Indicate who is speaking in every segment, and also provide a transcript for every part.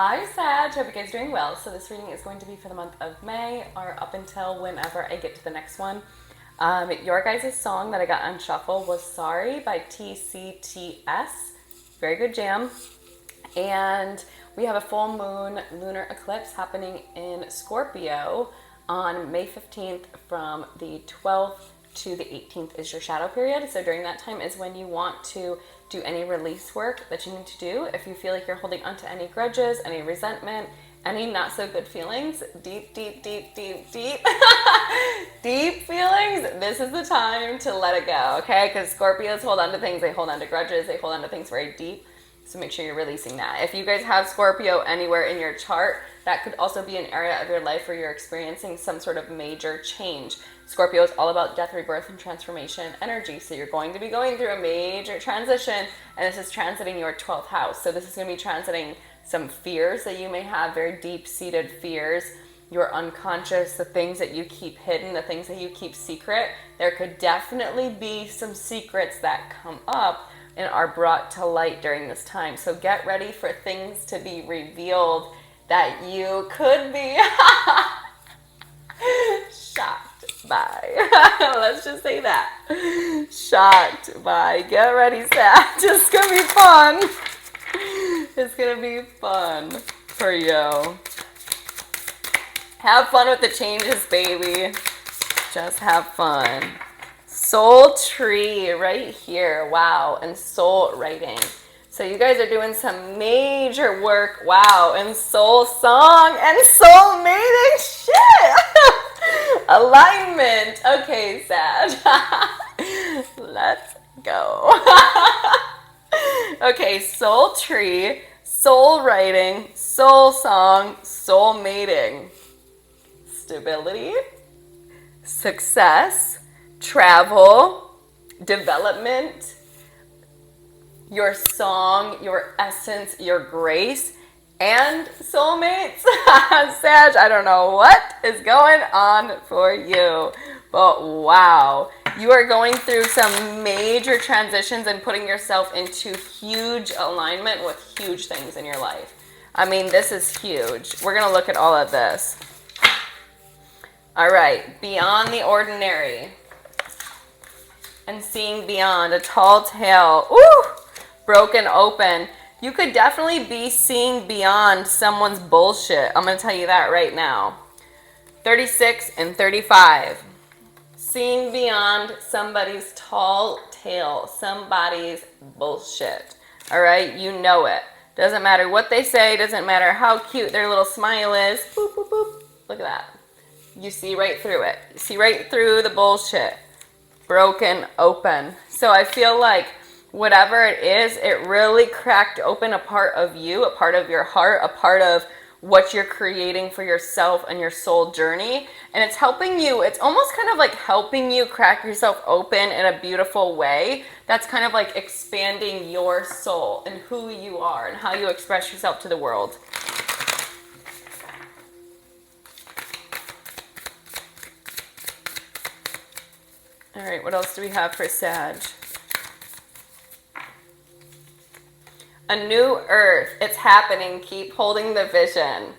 Speaker 1: Hi, Sag. Hope you guys are doing well. So this reading is going to be for the month of May, or up until whenever I get to the next one. Your guys' song that I got on shuffle was Sorry by TCTS. Very good jam. And we have a full moon lunar eclipse happening in Scorpio on May 15th from the 12th to the 18th is your shadow period. So during that time is when you want to do any release work that you need to do. If you feel like you're holding onto any grudges, any resentment, any not so good feelings, deep deep feelings, this is the time to let it go, okay? Because Scorpios hold on to things, they hold on to grudges, they hold on to things very deep. So make sure you're releasing that. If you guys have Scorpio anywhere in your chart, that could also be an area of your life where you're experiencing some sort of major change. Scorpio is all about death, rebirth, and transformation energy. So you're going to be going through a major transition, and this is transiting your 12th house. So this is going to be transiting some fears that you may have, very deep-seated fears, your unconscious, the things that you keep hidden, the things that you keep secret. There could definitely be some secrets that come up and are brought to light during this time. So get ready for things to be revealed that you could be shocked by. Let's just say that. Shocked by. Get ready, Sag. It's gonna be fun. It's gonna be fun for you. Have fun with the changes, baby. Just have fun. Soul tree right here. Wow. And soul writing. So you guys are doing some major work. Wow. And soul song and soul mating. Shit. Alignment. Okay, Sag. Let's go. Okay, soul tree, soul writing, soul song, soul mating. Stability, success, travel, development, your song, your essence, your grace, and soulmates. Sag, I don't know what is going on for you, but wow. You are going through some major transitions and putting yourself into huge alignment with huge things in your life. I mean, this is huge. We're going to look at all of this. All right, beyond the ordinary and seeing beyond, a tall tale. Ooh, broken open. You could definitely be seeing beyond someone's bullshit. I'm going to tell you that right now. 36 and 35. Seeing beyond somebody's tall tale, somebody's bullshit. All right, you know it. Doesn't matter what they say, doesn't matter how cute their little smile is. Boop, boop, boop. Look at that. You see right through it. You see right through the bullshit. Broken open. So I feel like whatever it is, it really cracked open a part of you, a part of your heart, a part of what you're creating for yourself and your soul journey. And it's helping you, it's almost kind of like helping you crack yourself open in a beautiful way. That's kind of like expanding your soul and who you are and how you express yourself to the world. All right, what else do we have for Sag? A new earth. It's happening. Keep holding the vision.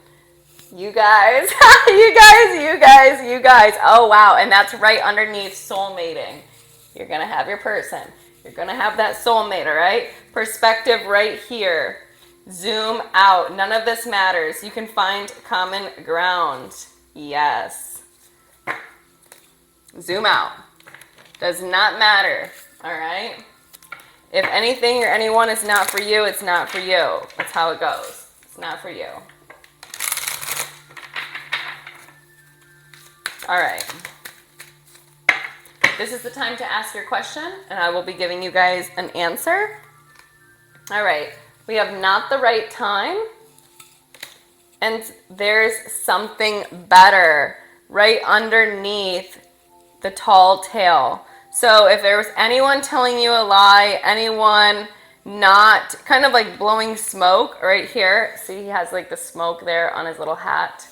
Speaker 1: You guys, you guys. Oh, wow. And that's right underneath soulmating. You're going to have your person. You're going to have that soulmate, all right? Perspective right here. Zoom out. None of this matters. You can find common ground. Yes. Zoom out. Does not matter, all right? If anything or anyone is not for you, it's not for you. That's how it goes. It's not for you. All right. This is the time to ask your question, and I will be giving you guys an answer. All right. We have not the right time, and there's something better right underneath the tall tale. So if there was anyone telling you a lie, anyone not kind of like blowing smoke right here. See, he has like the smoke there on his little hat.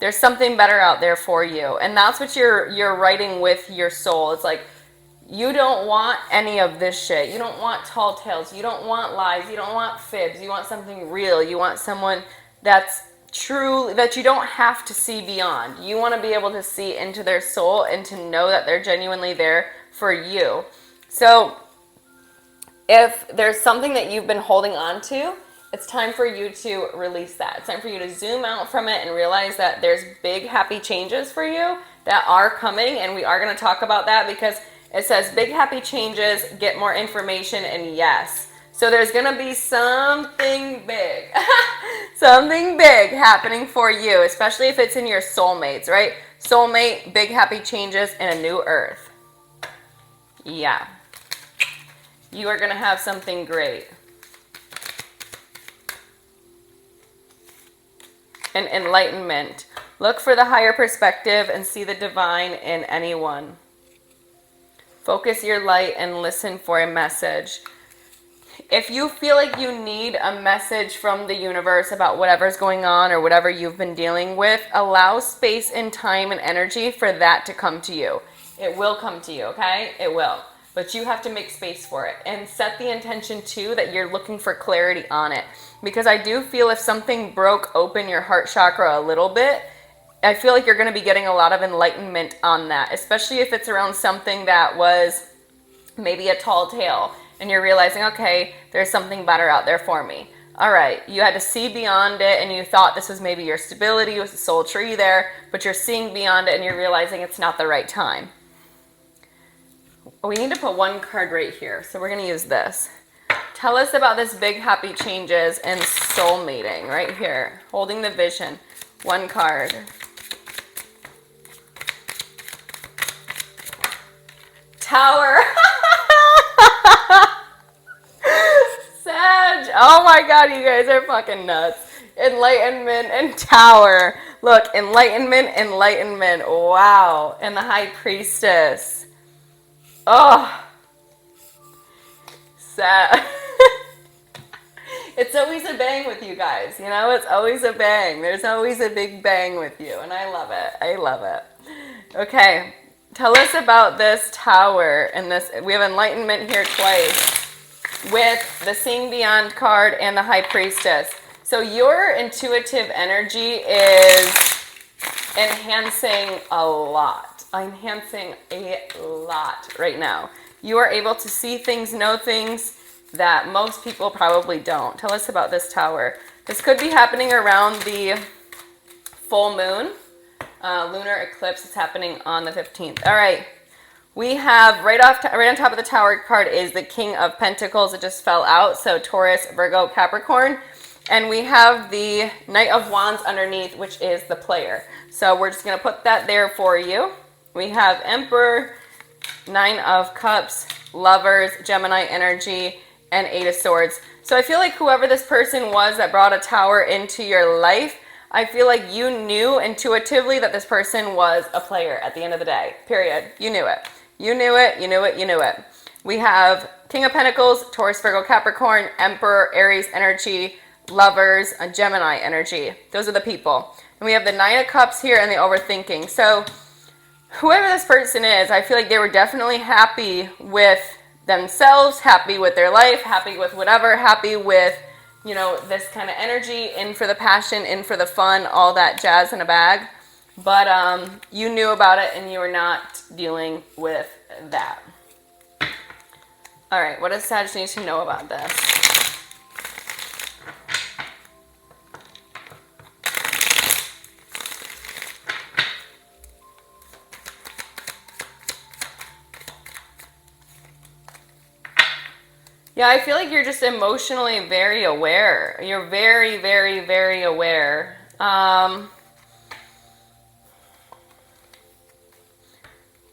Speaker 1: There's something better out there for you. And that's what you're writing with your soul. It's like You don't want any of this shit. You don't want tall tales. You don't want lies. You don't want fibs. You want something real. You want someone that's true, that you don't have to see beyond. You want to be able to see into their soul and to know that they're genuinely there for you. So if there's something that you've been holding on to, it's time for you to release that. It's time for you to zoom out from it and realize that there's big, happy changes for you that are coming. And we are going to talk about that because it says big, happy changes, get more information, and yes. So there's going to be something big, something big happening for you, especially if it's in your soulmates, right? Soulmate, big, happy changes, and a new earth. Yeah. You are going to have something great. And enlightenment. Look for the higher perspective and see the divine in anyone. Focus your light and listen for a message. If you feel like you need a message from the universe about whatever's going on or whatever you've been dealing with, allow space and time and energy for that to come to you. It will come to you, okay? It will. But you have to make space for it and set the intention too that you're looking for clarity on it. Because I do feel if something broke open your heart chakra a little bit, I feel like you're going to be getting a lot of enlightenment on that, especially if it's around something that was maybe a tall tale and you're realizing, okay, there's something better out there for me. All right, you had to see beyond it and you thought this was maybe your stability with the soul tree there, but you're seeing beyond it and you're realizing it's not the right time. We need to put one card right here, so we're going to use this. Tell us about this big happy changes and soulmating right here. Holding the vision. One card. Tower. Sag. Oh my god, you guys are fucking nuts. Enlightenment and Tower. Look, enlightenment, enlightenment. Wow. And the High Priestess. Oh. Sad. It's always a bang with you guys, you know? It's always a bang. There's always a big bang with you, and I love it. I love it. Okay, tell us about this Tower and this. We have enlightenment here twice with the Seeing Beyond card and the High Priestess. So your intuitive energy is enhancing a lot. Enhancing a lot right now. You are able to see things, know things that most people probably don't. Tell us about this Tower. This could be happening around the full moon, lunar eclipse. It's happening on the 15th. All right, we have right on top of the Tower card is the King of Pentacles. It just fell out, so Taurus, Virgo, Capricorn. And we have the Knight of Wands underneath, which is the Player. So we're just going to put that there for you. We have Emperor, Nine of Cups, Lovers, Gemini energy, and Eight of Swords. So I feel like whoever this person was that brought a Tower into your life, I feel like you knew intuitively that this person was a player at the end of the day, period. You knew it. You knew it, you knew it, you knew it. We have King of Pentacles, Taurus, Virgo, Capricorn, Emperor, Aries energy, Lovers, and Gemini energy. Those are the people. And we have the Nine of Cups here and the Overthinking. So whoever this person is, I feel like they were definitely happy with themselves, happy with their life, happy with whatever, happy with, you know, this kind of energy, in for the passion, in for the fun, all that jazz in a bag. But you knew about it and you were not dealing with that. All right, what does Sag need to know about this? Yeah, I feel like you're just emotionally very aware. You're very, very, very aware.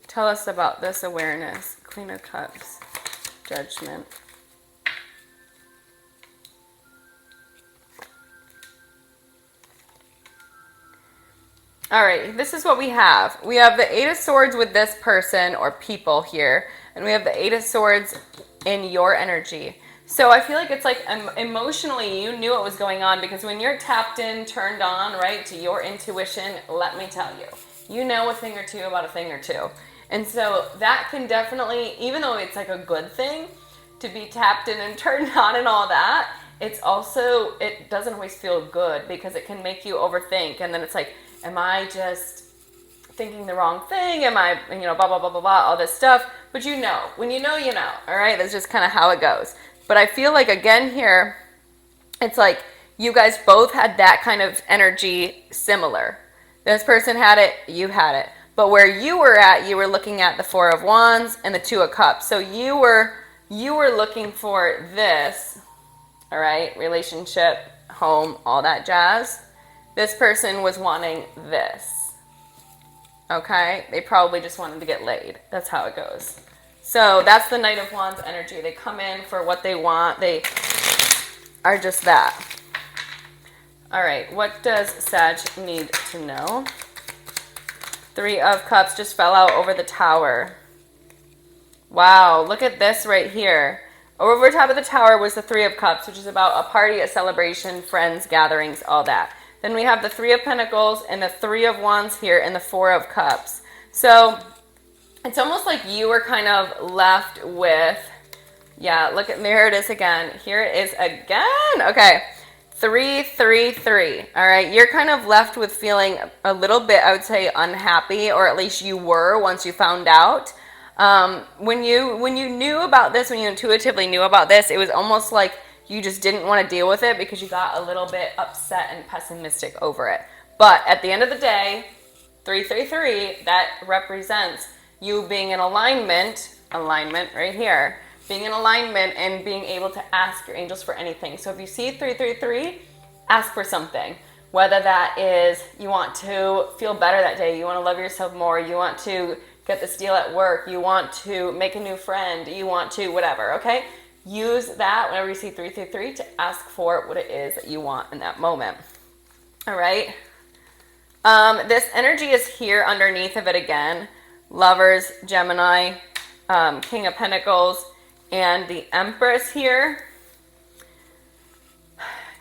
Speaker 1: Tell us about this awareness. Queen of Cups, Judgment. All right, this is what we have. We have the Eight of Swords with this person or people here, and we have the Eight of Swords in your energy. So I feel like it's like emotionally you knew what was going on, because when you're tapped in, turned on, right, to your intuition, let me tell you, you know a thing or two about a thing or two. And so that can definitely, even though it's like a good thing to be tapped in and turned on and all that, it's also, it doesn't always feel good because it can make you overthink. And then it's like, am I just thinking the wrong thing? Am I, blah, blah, blah, blah, blah, all this stuff. But when you know, all right? That's just kind of how it goes. But I feel like, again, here, it's like you guys both had that kind of energy similar. This person had it, you had it. But where you were at, you were looking at the Four of Wands and the Two of Cups. So you were looking for this, all right? Relationship, home, all that jazz. This person was wanting this. Okay, they probably just wanted to get laid. That's how it goes. So that's the Knight of Wands energy. They come in for what they want. They are just that. All right, what does Sag need to know? Three of Cups just fell out over the Tower. Wow, look at this right here. Over top of the Tower was the Three of Cups, which is about a party, a celebration, friends, gatherings, all that. Then we have the Three of Pentacles and the Three of Wands here and the Four of Cups. So it's almost like you were kind of left with, yeah, look at, there it is again. Here it is again. Okay, 3, 3, 3. All right, you're kind of left with feeling a little bit, I would say, unhappy, or at least you were once you found out. When you knew about this, when you intuitively knew about this, it was almost like you just didn't want to deal with it because you got a little bit upset and pessimistic over it. But at the end of the day, 333, that represents you being in alignment right here, being in alignment and being able to ask your angels for anything. So if you see 333, ask for something. Whether that is you want to feel better that day, you want to love yourself more, you want to get this deal at work, you want to make a new friend, you want to whatever, okay? Use that whenever you see 333 to ask for what it is that you want in that moment. All right. This energy is here underneath of it again. Lovers, Gemini, King of Pentacles, and the Empress here.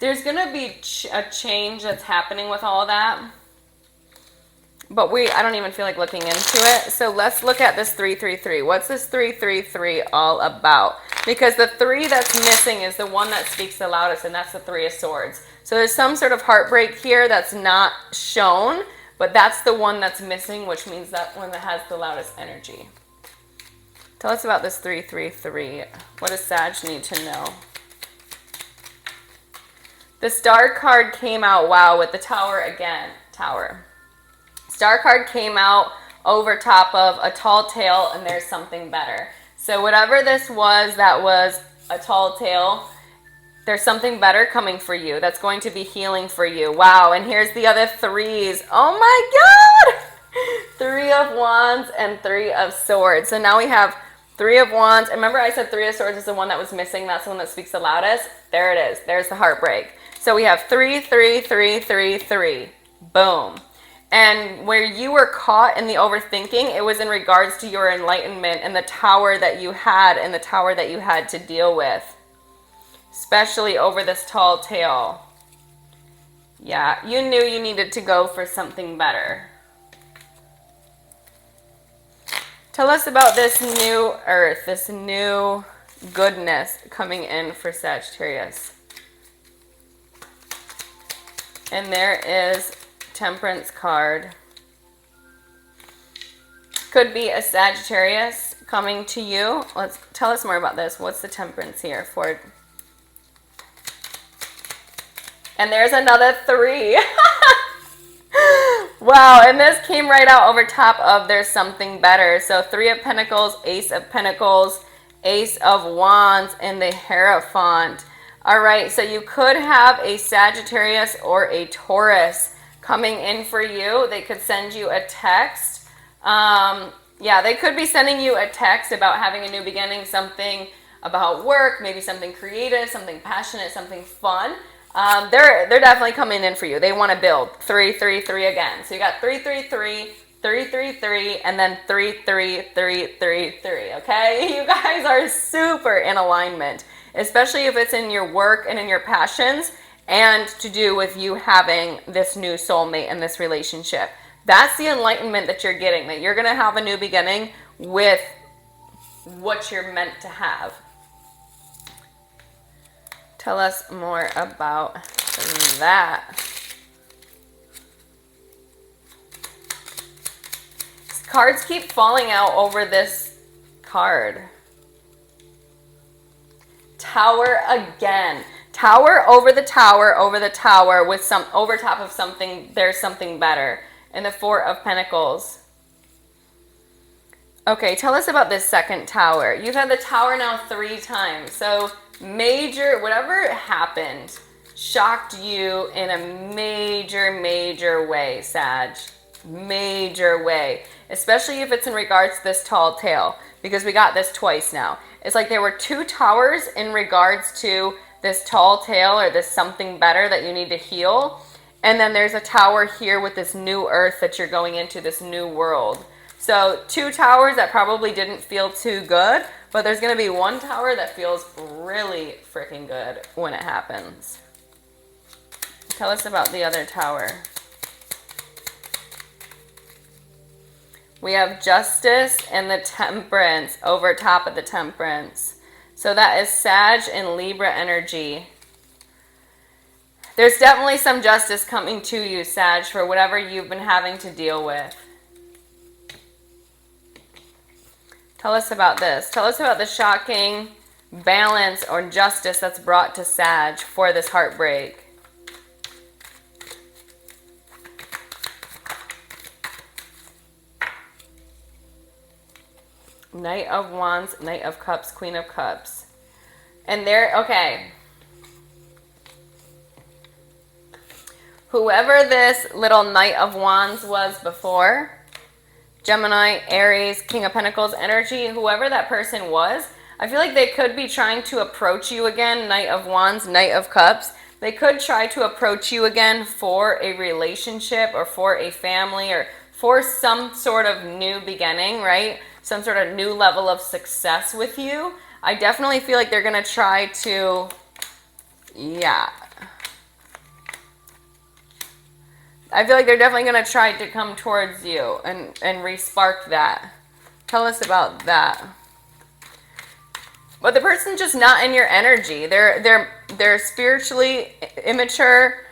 Speaker 1: There's going to be a change that's happening with all of that. But I don't even feel like looking into it. So let's look at this 333. What's this 333 all about? Because the 3 that's missing is the one that speaks the loudest, and that's the Three of Swords. So there's some sort of heartbreak here that's not shown, but that's the one that's missing, which means that one that has the loudest energy. Tell us about this 333. What does Sag need to know? The Star card came out, wow, with the Tower again. Tower. Star card came out over top of a tall tale, and there's something better. So whatever this was that was a tall tale, there's something better coming for you. That's going to be healing for you. Wow, and here's the other threes. Oh my God! Three of Wands and Three of Swords. So now we have Three of Wands. Remember I said Three of Swords is the one that was missing. That's the one that speaks the loudest. There it is. There's the heartbreak. So we have 3, 3, 3, 3, 3. Boom. And where you were caught in the overthinking, it was in regards to your enlightenment and the tower that you had and the tower that you had to deal with. Especially over this tall tale. Yeah, you knew you needed to go for something better. Tell us about this new earth, this new goodness coming in for Sagittarius. And there is Temperance card. Could be a Sagittarius coming to you. Let's tell us more about this. What's the Temperance here for? And there's another 3. Wow, and this came right out over top of there's something better. So 3 of Pentacles, Ace of Pentacles, Ace of Wands, and the Hierophant. All right, so you could have a Sagittarius or a Taurus coming in for you. They could send you a text. Yeah, they could be sending you a text about having a new beginning, something about work, maybe something creative, something passionate, something fun. They're definitely coming in for you. They want to build 3, 3, 3 again. So you got 3, 3, 3, 3, 3, 3, and then 3, 3, 3, 3, 3. Okay, you guys are super in alignment, especially if it's in your work and in your passions, and to do with you having this new soulmate in this relationship. That's the enlightenment that you're getting, that you're going to have a new beginning with what you're meant to have. Tell us more about that. Cards keep falling out over this card. Tower again. Tower over the tower with some over top of something. There's something better. And the Four of Pentacles. Okay, tell us about this second tower. You've had the tower now 3 times. So major, whatever happened, shocked you in a major way, Sag. Major way. Especially if it's in regards to this tall tale. Because we got this twice now. It's like there were 2 towers in regards to this tall tale or this something better that you need to heal. And then there's a tower here with this new earth that you're going into, this new world. So 2 towers that probably didn't feel too good, but there's going to be 1 tower that feels really freaking good when it happens. Tell us about the other tower. We have Justice and the Temperance over top of the Temperance. So that is Sag and Libra energy. There's definitely some justice coming to you, Sag, for whatever you've been having to deal with. Tell us about this. Tell us about the shocking balance or justice that's brought to Sag for this heartbreak. Knight of Wands, Knight of Cups, Queen of Cups. And there, okay. Whoever this little Knight of Wands was before, Gemini, Aries, King of Pentacles energy, whoever that person was, I feel like they could be trying to approach you again, Knight of Wands, Knight of Cups. They could try to approach you again for a relationship or for a family or for some sort of new beginning, right? Some sort of new level of success with you. I definitely feel like they're going to try to, yeah. I feel like they're definitely going to try to come towards you and re-spark that. Tell us about that. But the person's just not in your energy. They're spiritually immature,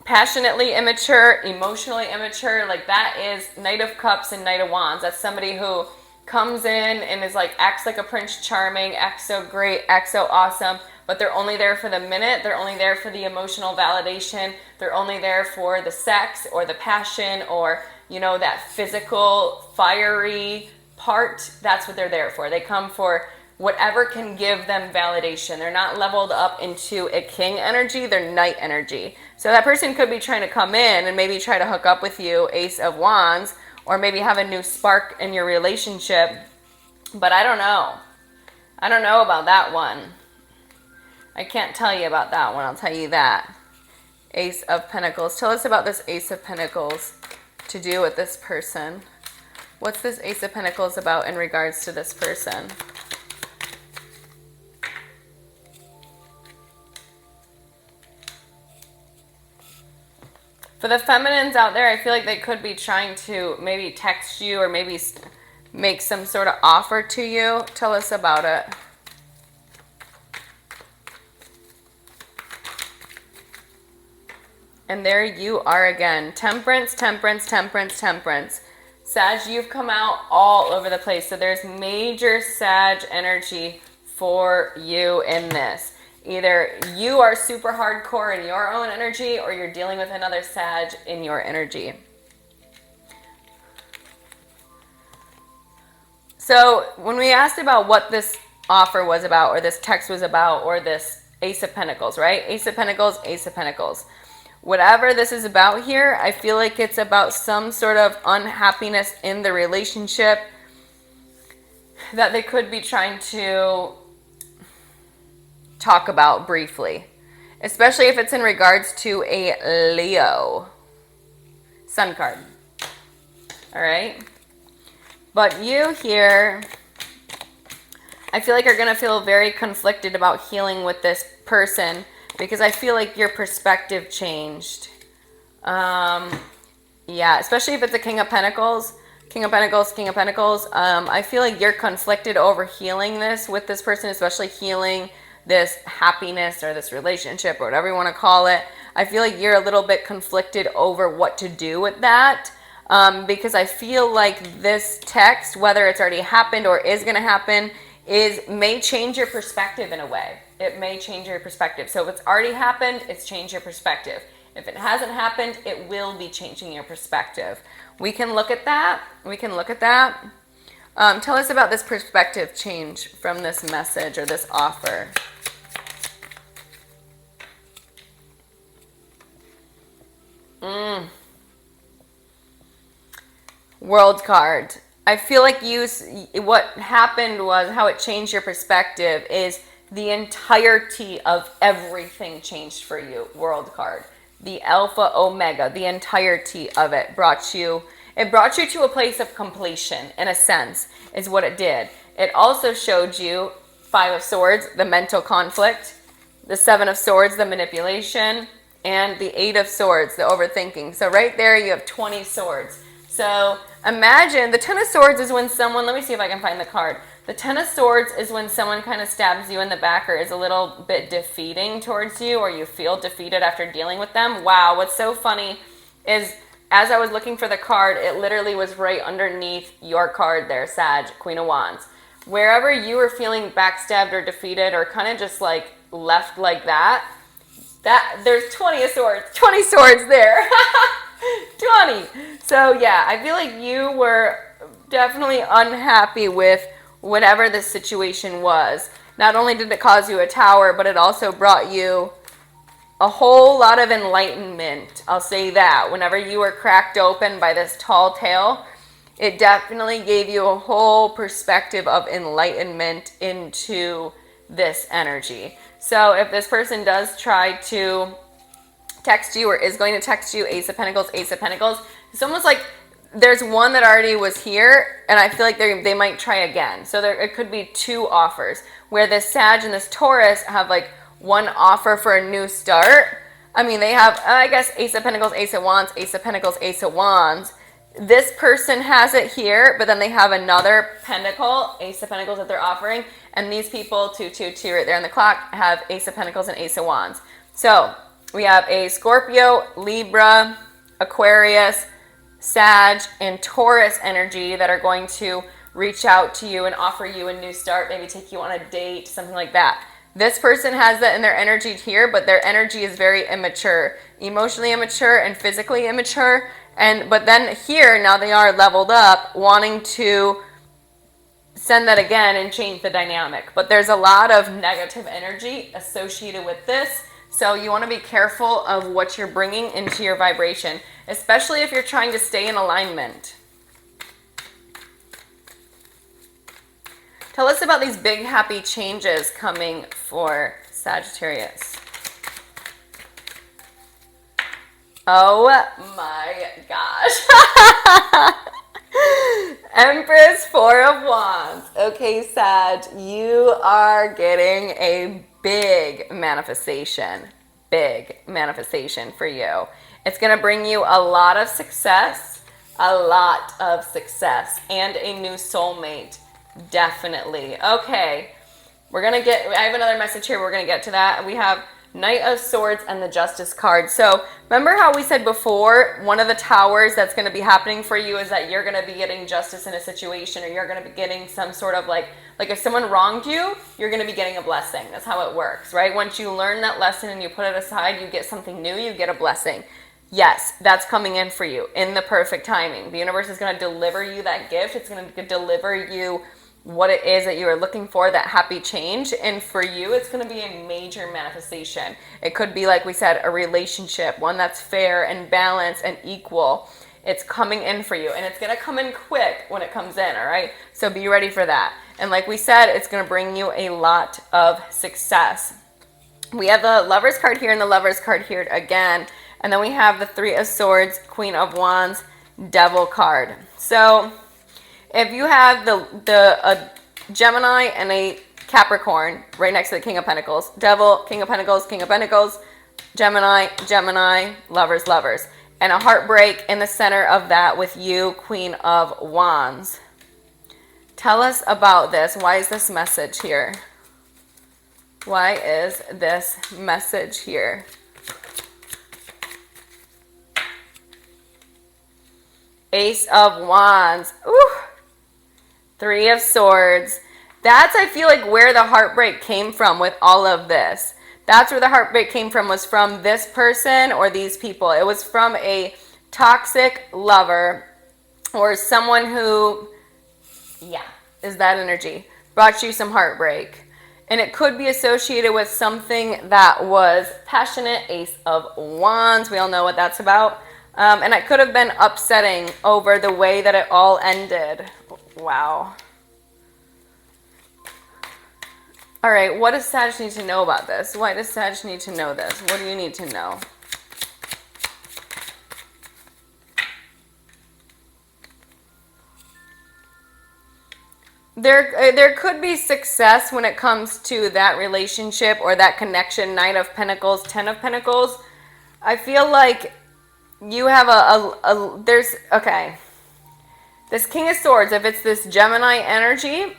Speaker 1: passionately immature, emotionally immature. Like that is Knight of Cups and Knight of Wands. That's somebody who comes in and is like, acts like a Prince Charming, acts so great, acts so awesome, but they're only there for the minute. They're only there for the emotional validation. They're only there for the sex or the passion or, you know, that physical, fiery part. That's what they're there for. They come for whatever can give them validation. They're not leveled up into a king energy. They're Knight energy. So that person could be trying to come in and maybe try to hook up with you, Ace of Wands, or maybe have a new spark in your relationship. But I don't know. I don't know about that one. I can't tell you about that one. I'll tell you that. Ace of Pentacles. Tell us about this Ace of Pentacles to do with this person. What's this Ace of Pentacles about in regards to this person? For the feminines out there, I feel like they could be trying to maybe text you or maybe make some sort of offer to you. Tell us about it. And there you are again. Temperance, Temperance, Temperance, Temperance. Sag, you've come out all over the place. So there's major Sag energy for you in this. Either you are super hardcore in your own energy or you're dealing with another Sag in your energy. So when we asked about what this offer was about or this text was about or this Ace of Pentacles, right? Ace of Pentacles, Ace of Pentacles. Whatever this is about here, I feel like it's about some sort of unhappiness in the relationship that they could be trying to talk about briefly, especially if it's in regards to a Leo sun card. All right. But you here, I feel like you're going to feel very conflicted about healing with this person because I feel like your perspective changed. Yeah, especially if it's a King of Pentacles. King of Pentacles, King of Pentacles. I feel like you're conflicted over healing this with this person, especially healing this happiness or this relationship or whatever you want to call it. I feel like you're a little bit conflicted over what to do with that. Because I feel like this text, whether it's already happened or is going to happen, may change your perspective in a way. It may change your perspective. So if it's already happened, it's changed your perspective. If it hasn't happened, it will be changing your perspective. We can look at that. We can look at that. Tell us about this perspective change from this message or this offer. World card. I feel like what happened was how it changed your perspective is the entirety of everything changed for you. World card. The Alpha Omega, the entirety of it brought you to a place of completion, in a sense, is what it did. It also showed you Five of Swords, the mental conflict, the Seven of Swords, the manipulation, and the Eight of Swords, the overthinking. So right there you have 20 swords. So imagine the Ten of Swords is when someone, let me see if I can find the card. The Ten of Swords is when someone kind of stabs you in the back or is a little bit defeating towards you, or you feel defeated after dealing with them. Wow, what's so funny is as I was looking for the card, it literally was right underneath your card there, Sag, Queen of Wands. Wherever you were feeling backstabbed or defeated or kind of just like left like that, there's 20 of Swords, 20 swords there. 20. So yeah, I feel like you were definitely unhappy with whatever the situation was. Not only did it cause you a tower, but it also brought you a whole lot of enlightenment. I'll say that. Whenever you were cracked open by this tall tale, it definitely gave you a whole perspective of enlightenment into this energy. So if this person does try to text you or is going to text you, Ace of Pentacles, it's almost like there's one that already was here, and I feel like they might try again. So it could be two offers, where this Sag and this Taurus have like one offer for a new start. I mean, they have, I guess, Ace of Pentacles, Ace of Wands, Ace of Pentacles, Ace of Wands. This person has it here, but then they have another Pentacle, Ace of Pentacles that they're offering. And these people, 222 right there on the clock, have Ace of Pentacles and Ace of Wands. So we have a Scorpio, Libra, Aquarius, Sag, and Taurus energy that are going to reach out to you and offer you a new start, maybe take you on a date, something like that. This person has that in their energy here, but their energy is very immature, emotionally immature and physically immature. But then here, now they are leveled up, wanting to send that again and change the dynamic. But there's a lot of negative energy associated with this. So you want to be careful of what you're bringing into your vibration, especially if you're trying to stay in alignment. Tell us about these big happy changes coming for Sagittarius. Oh my gosh. Empress, Four of Wands. Okay, Sag, you are getting a big manifestation for you. It's going to bring you a lot of success, and a new soulmate. Definitely. Okay. I have another message here. We're going to get to that. We have Knight of Swords and the Justice card. So remember how we said before, one of the towers that's going to be happening for you is that you're going to be getting justice in a situation, or you're going to be getting some sort of like if someone wronged you, you're going to be getting a blessing. That's how it works, right? Once you learn that lesson and you put it aside, you get something new, you get a blessing. Yes, that's coming in for you in the perfect timing. The universe is going to deliver you that gift. It's going to deliver you what it is that you are looking for, that happy change. And for you, it's going to be a major manifestation. It could be, like we said, a relationship, one that's fair and balanced and equal. It's coming in for you, and it's going to come in quick when it comes in, all right? So be ready for that. And like we said, it's going to bring you a lot of success. We have the Lovers card here and the Lovers card here again. And then we have the Three of Swords, Queen of Wands, Devil card. So if you have a Gemini and a Capricorn right next to the King of Pentacles, Devil, King of Pentacles, Gemini, Lovers. and a heartbreak in the center of that with you, Queen of Wands. Tell us about this. Why is this message here? Why is this message here? Ace of Wands. Ooh. Three of Swords. That's, I feel like, where the heartbreak came from with all of this. That's where the heartbreak came from, was from this person or these people. It was from a toxic lover or someone who, yeah, is that energy. Brought you some heartbreak. And it could be associated with something that was passionate. Ace of Wands. We all know what that's about. And it could have been upsetting over the way that it all ended. Wow. All right, what does Sag need to know about this? Why does Sag need to know this? What do you need to know? There could be success when it comes to that relationship or that connection. Knight of Pentacles, Ten of Pentacles. I feel like you have okay. This King of Swords, if it's this Gemini energy,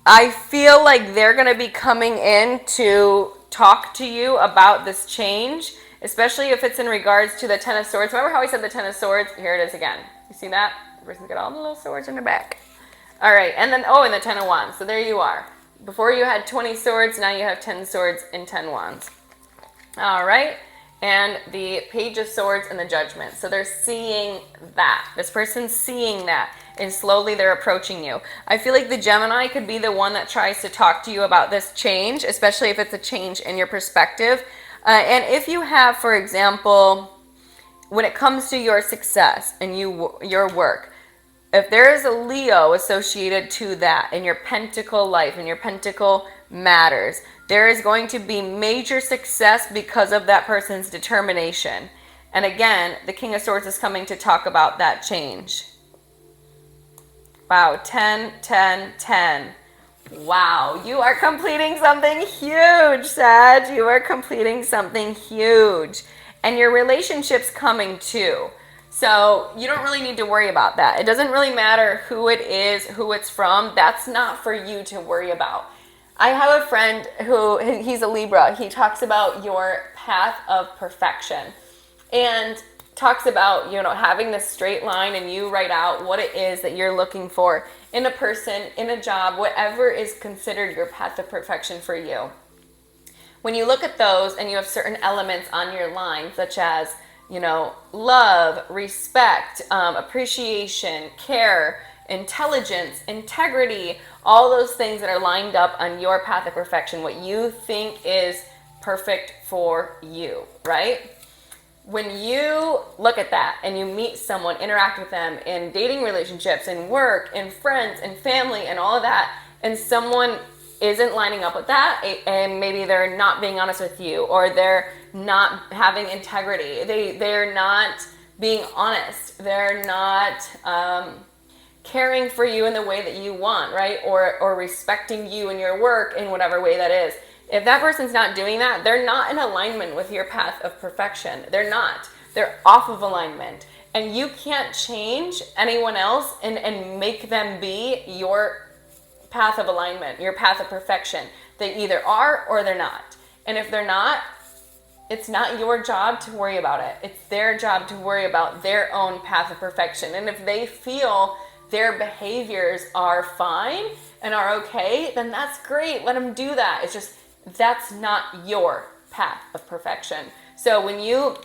Speaker 1: I feel like they're going to be coming in to talk to you about this change, especially if it's in regards to the Ten of Swords. Remember how we said the Ten of Swords? Here it is again. You see that? The person's got all the little swords in the back. All right, and then, and the Ten of Wands. So there you are. Before you had 20 swords, now you have 10 swords and 10 wands. All right, and the Page of Swords and the Judgment. So they're seeing that. This person's seeing that. And slowly they're approaching you. I feel like the Gemini could be the one that tries to talk to you about this change, especially if it's a change in your perspective. And if you have, for example, when it comes to your success and your work, if there is a Leo associated to that in your Pentacle life, in your Pentacle matters, there is going to be major success because of that person's determination. And again, the King of Swords is coming to talk about that change. Wow, 10, 10, 10. Wow, you are completing something huge, Sag. You are completing something huge. And your relationship's coming too. So you don't really need to worry about that. It doesn't really matter who it is, who it's from. That's not for you to worry about. I have a friend who, he's a Libra. He talks about your path of perfection. And talks about, having this straight line, and you write out what it is that you're looking for in a person, in a job, whatever is considered your path of perfection for you. When you look at those and you have certain elements on your line, such as, love, respect, appreciation, care, intelligence, integrity, all those things that are lined up on your path of perfection, what you think is perfect for you, right? When you look at that and you meet someone, interact with them in dating relationships, in work, in friends, in family, and all of that, and someone isn't lining up with that, and maybe they're not being honest with you, or they're not having integrity, they're not being honest, they're not caring for you in the way that you want, right? Or respecting you and your work in whatever way that is. If that person's not doing that, they're not in alignment with your path of perfection. They're not. They're off of alignment. And you can't change anyone else and make them be your path of alignment, your path of perfection. They either are or they're not. And if they're not, it's not your job to worry about it. It's their job to worry about their own path of perfection. And if they feel their behaviors are fine and are okay, then that's great. Let them do that. It's just, that's not your path of perfection. So when you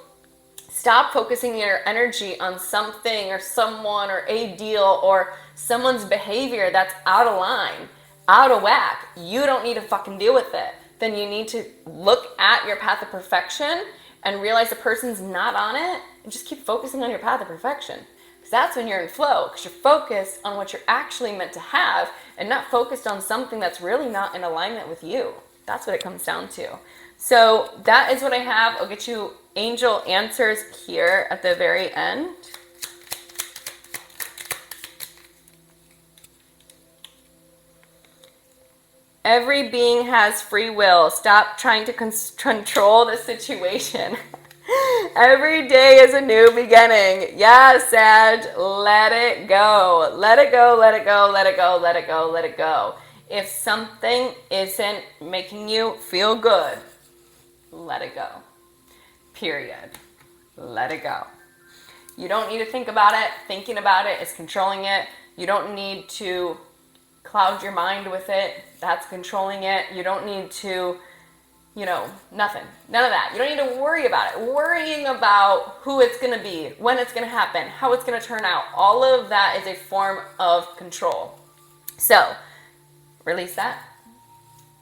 Speaker 1: stop focusing your energy on something or someone or a deal or someone's behavior that's out of line, out of whack, you don't need to fucking deal with it. Then you need to look at your path of perfection and realize the person's not on it, and just keep focusing on your path of perfection. Because that's when you're in flow, because you're focused on what you're actually meant to have and not focused on something that's really not in alignment with you. That's what it comes down to. So that is what I have. I'll get you angel answers here at the very end. Every being has free will. Stop trying to control the situation. Every day is a new beginning. Yes, Sag, let it go. Let it go, let it go, let it go, let it go, let it go. If something isn't making you feel good, let it go. Period. Let it go. You don't need to think about it. Thinking about it is controlling it. You don't need to cloud your mind with it. That's controlling it. You don't need to, nothing. None of that. You don't need to worry about it. Worrying about who it's going to be, when it's going to happen, how it's going to turn out. All of that is a form of control. So, release that.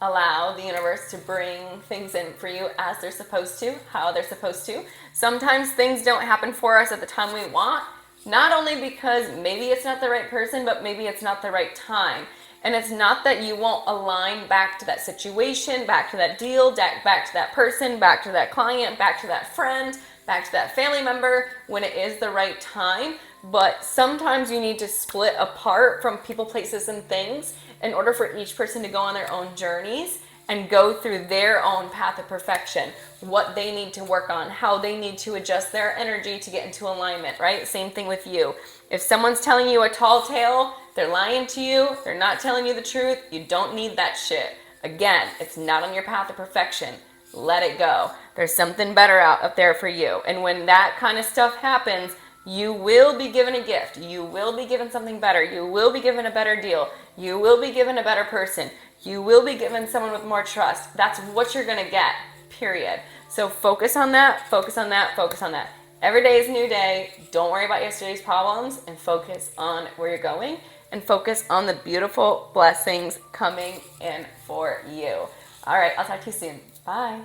Speaker 1: Allow the universe to bring things in for you as they're supposed to, how they're supposed to. Sometimes things don't happen for us at the time we want, not only because maybe it's not the right person, but maybe it's not the right time. And it's not that you won't align back to that situation, back to that deal, back to that person, back to that client, back to that friend, back to that family member when it is the right time. But sometimes you need to split apart from people, places, and things in order for each person to go on their own journeys and go through their own path of perfection, what they need to work on, how they need to adjust their energy to get into alignment, right? Same thing with you. If someone's telling you a tall tale, they're lying to you, they're not telling you the truth, you don't need that shit. Again, it's not on your path of perfection. Let it go. There's something better out up there for you. And when that kind of stuff happens, you will be given a gift. You will be given something better. You will be given a better deal. You will be given a better person. You will be given someone with more trust. That's what you're going to get, period. So focus on that, focus on that, focus on that. Every day is a new day. Don't worry about yesterday's problems and focus on where you're going and focus on the beautiful blessings coming in for you. All right, I'll talk to you soon. Bye.